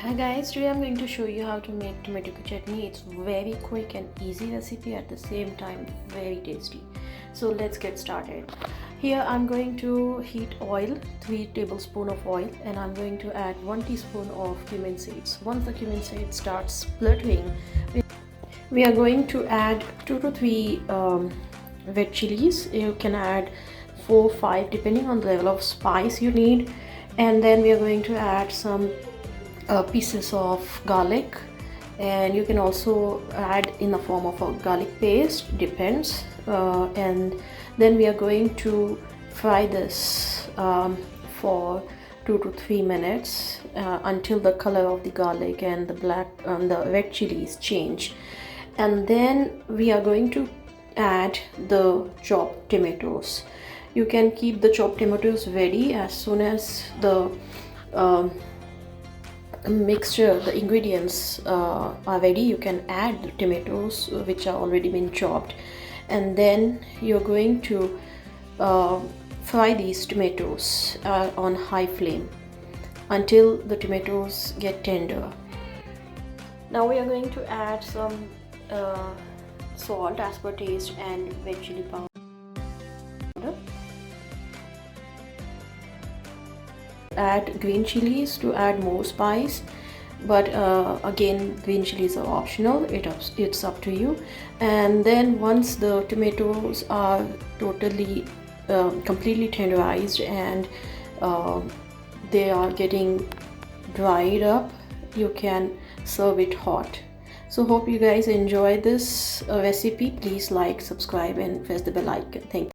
Hi guys, today I'm going to show you how to make tomato chutney. It's very quick and easy recipe, at the same time very tasty. So let's get started. Here I'm going to heat oil, 3 tablespoons of oil, and I'm going to add 1 teaspoon of cumin seeds. Once the cumin seeds start splitting, we are going to add 2 to 3 red chilies. You can add 4 5 depending on the level of spice you need, and then we are going to add some pieces of garlic, and you can also add in the form of a garlic paste, depends. And then we are going to fry this for 2 to 3 minutes until the color of the garlic and the red chilies change. And then we are going to add the chopped tomatoes. You can keep the chopped tomatoes ready. As soon as the mixture, the ingredients are ready, you can add the tomatoes which are already been chopped, and then you're going to fry these tomatoes on high flame until the tomatoes get tender. Now we are going to add some salt as per taste and red chili powder. Add green chilies to add more spice, but again, green chilies are optional. It's up to you. And then once the tomatoes are totally completely tenderized and they are getting dried up, you can serve it hot. So hope you guys enjoy this recipe. Please like, subscribe, and press the bell icon. Thank you.